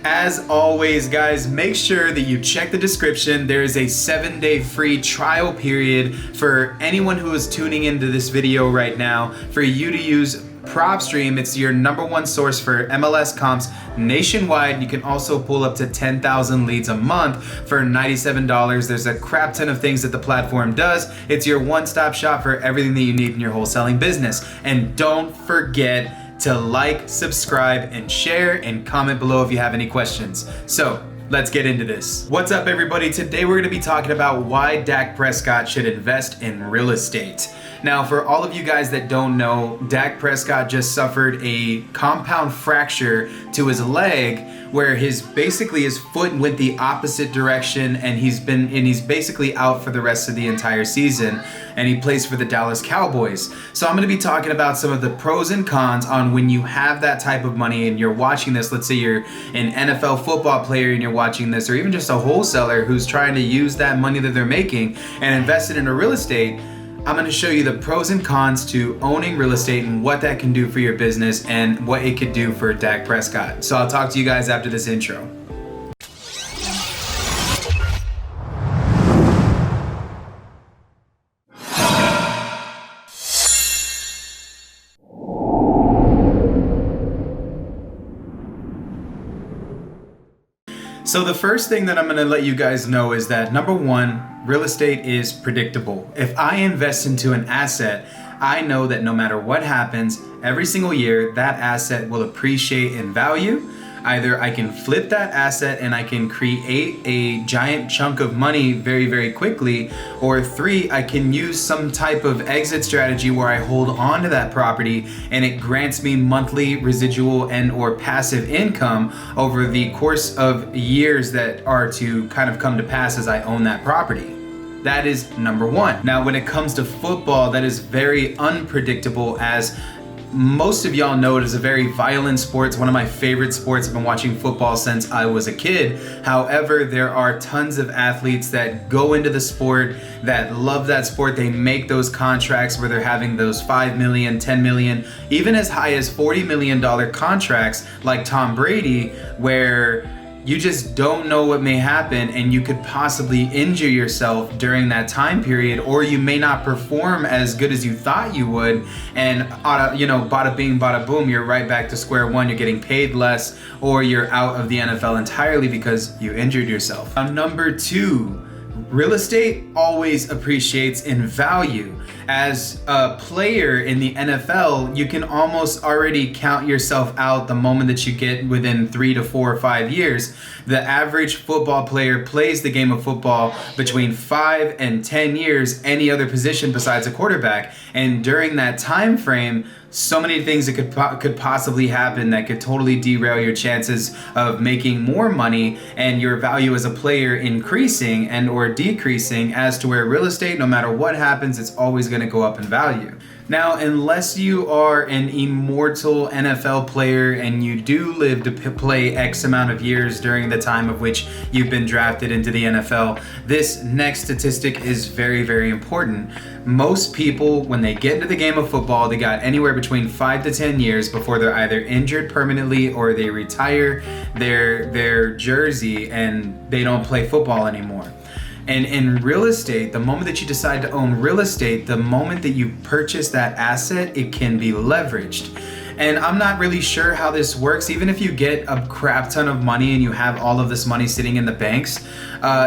As always, guys, make sure that you check the description. There is a 7-day free trial period for anyone who is tuning into this video right now for you to use PropStream. It's your #1 source for MLS comps nationwide. You can also pull up to 10,000 leads a month for $97. There's a crap ton of things that the platform does. It's your one-stop shop for everything that you need in your wholesaling business. And don't forget to like, subscribe, and share, and comment below if you have any questions. So let's get into this. What's up, everybody? Today we're going to be talking about why Dak Prescott should invest in real estate. Now, for all of you guys that don't know, Dak Prescott just suffered a compound fracture to his leg where his foot went the opposite direction, and he's basically out for the rest of the entire season, and he plays for the Dallas Cowboys. So I'm going to be talking about some of the pros and cons on when you have that type of money and you're watching this. Let's say you're an NFL football player and you're watching this, or even just a wholesaler who's trying to use that money that they're making and invest it into real estate. I'm going to show you the pros and cons to owning real estate and what that can do for your business and what it could do for Dak Prescott. So I'll talk to you guys after this intro. So the first thing that I'm going to let you guys know is that #1, real estate is predictable. If I invest into an asset, I know that no matter what happens, every single year, that asset will appreciate in value. Either I can flip that asset and I can create a giant chunk of money very, very quickly, or 3, I can use some type of exit strategy where I hold on to that property and it grants me monthly residual and or passive income over the course of years that are to kind of come to pass as I own that property. That is #1. Now, when it comes to football, that is very unpredictable, as most of y'all know it is a very violent sport. It's one of my favorite sports. I've been watching football since I was a kid. However, there are tons of athletes that go into the sport, that love that sport. They make those contracts where they're having those $5 million, $10 million, even as high as $40 million contracts like Tom Brady, where you just don't know what may happen and you could possibly injure yourself during that time period, or you may not perform as good as you thought you would, and bada bing, bada boom, you're right back to square one. You're getting paid less, or you're out of the NFL entirely because you injured yourself. Now, #2, real estate always appreciates in value. As a player in the NFL, you can almost already count yourself out the moment that you get within 3 to 4 or 5 years. The average football player plays the game of football between 5 and 10 years, any other position besides a quarterback. And during that time frame, so many things that could possibly happen that could totally derail your chances of making more money and your value as a player increasing and or decreasing, as to where real estate, no matter what happens, it's always going to go up in value. Now, unless you are an immortal NFL player and you do live to play X amount of years during the time of which you've been drafted into the NFL, this next statistic is very, very important. Most people, when they get into the game of football, they got anywhere between 5 to 10 years before they're either injured permanently or they retire their jersey and they don't play football anymore. And in real estate, the moment that you decide to own real estate, the moment that you purchase that asset, it can be leveraged. And I'm not really sure how this works. Even if you get a crap ton of money and you have all of this money sitting in the banks,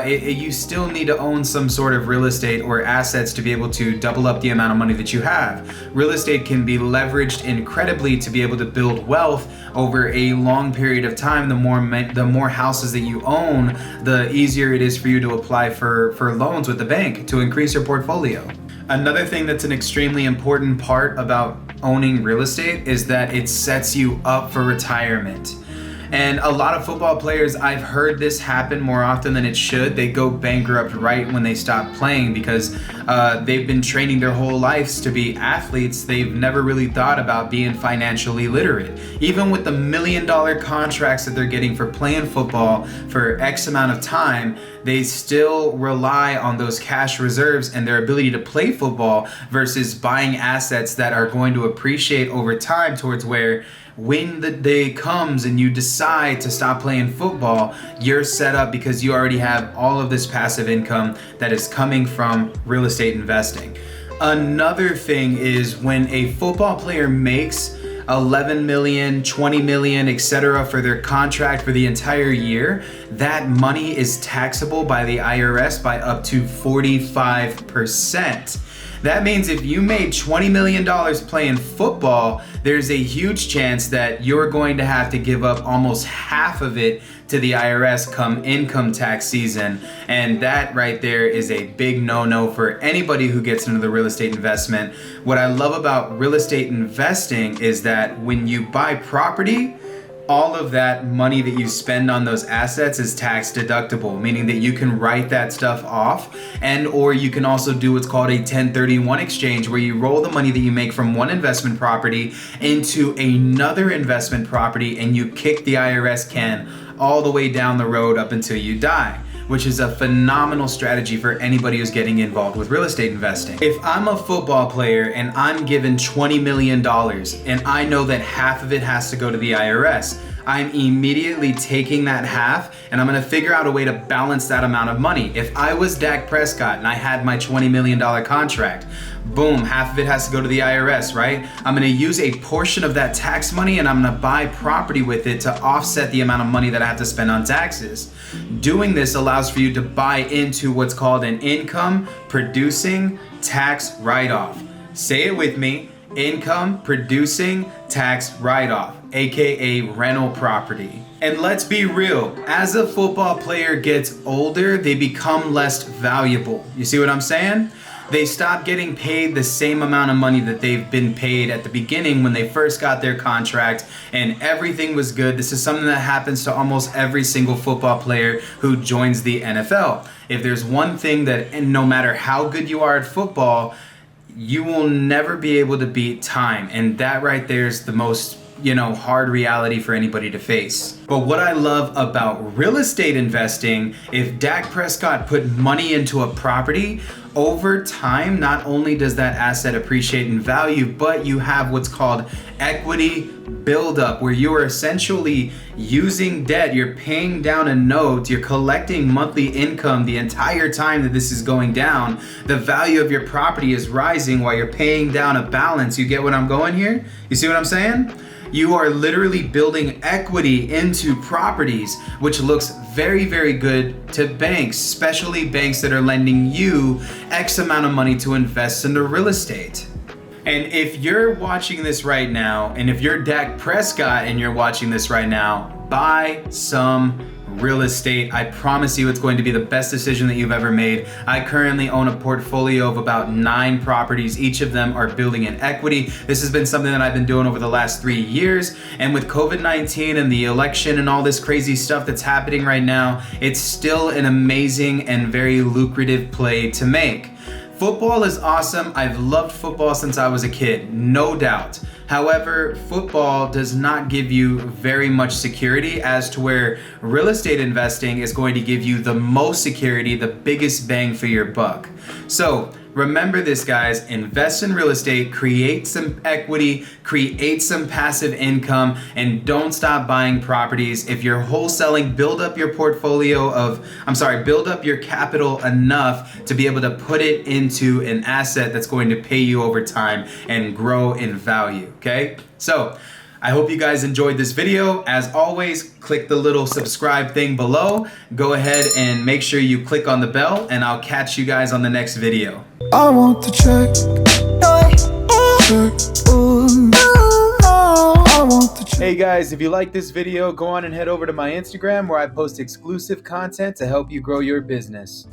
you still need to own some sort of real estate or assets to be able to double up the amount of money that you have. Real estate can be leveraged incredibly to be able to build wealth over a long period of time. The more houses that you own, the easier it is for you to apply for loans with the bank to increase your portfolio. Another thing that's an extremely important part about owning real estate is that it sets you up for retirement. And a lot of football players, I've heard this happen more often than it should. They go bankrupt right when they stop playing because they've been training their whole lives to be athletes. They've never really thought about being financially literate. Even with the $1 million contracts that they're getting for playing football for X amount of time, they still rely on those cash reserves and their ability to play football versus buying assets that are going to appreciate over time towards where when the day comes and you decide to stop playing football, you're set up because you already have all of this passive income that is coming from real estate investing. Another thing is when a football player makes 11 million, 20 million, etc. for their contract for the entire year, that money is taxable by the IRS by up to 45%. That means if you made $20 million playing football, there's a huge chance that you're going to have to give up almost half of it to the IRS come income tax season. And that right there is a big no-no for anybody who gets into the real estate investment. What I love about real estate investing is that when you buy property, all of that money that you spend on those assets is tax deductible, meaning that you can write that stuff off, and or you can also do what's called a 1031 exchange, where you roll the money that you make from one investment property into another investment property and you kick the IRS can all the way down the road up until you die, which is a phenomenal strategy for anybody who's getting involved with real estate investing. If I'm a football player and I'm given $20 million and I know that half of it has to go to the IRS, I'm immediately taking that half and I'm gonna figure out a way to balance that amount of money. If I was Dak Prescott and I had my $20 million contract, boom, half of it has to go to the IRS, right? I'm gonna use a portion of that tax money and I'm gonna buy property with it to offset the amount of money that I have to spend on taxes. Doing this allows for you to buy into what's called an income producing tax write-off. Say it with me, income producing tax write-off, aka rental property. And let's be real, as a football player gets older, they become less valuable. You see what I'm saying? They stop getting paid the same amount of money that they've been paid at the beginning when they first got their contract and everything was good. This is something that happens to almost every single football player who joins the NFL. If there's one thing that, and no matter how good you are at football, you will never be able to beat time. And that right there is the most hard reality for anybody to face. But what I love about real estate investing, if Dak Prescott put money into a property, over time, not only does that asset appreciate in value, but you have what's called equity buildup, where you are essentially using debt, you're paying down a note, you're collecting monthly income the entire time that this is going down. The value of your property is rising while you're paying down a balance. You get what I'm going here? You see what I'm saying? You are literally building equity into properties, which looks very, very good to banks, especially banks that are lending you X amount of money to invest into real estate. And if you're watching this right now, and if you're Dak Prescott and you're watching this right now, buy some real estate. I promise you it's going to be the best decision that you've ever made. I currently own a portfolio of about 9 properties. Each of them are building in equity. This has been something that I've been doing over the last 3 years. And with COVID-19 and the election and all this crazy stuff that's happening right now, it's still an amazing and very lucrative play to make. Football is awesome. I've loved football since I was a kid, no doubt. However, football does not give you very much security, as to where real estate investing is going to give you the most security, the biggest bang for your buck. So remember this, guys, invest in real estate, create some equity, create some passive income, and don't stop buying properties. If you're wholesaling, build up your build up your capital enough to be able to put it into an asset that's going to pay you over time and grow in value, okay? So I hope you guys enjoyed this video. As always, click the little subscribe thing below. Go ahead and make sure you click on the bell, and I'll catch you guys on the next video. I want the check. Hey guys, if you like this video, go on and head over to my Instagram, where I post exclusive content to help you grow your business.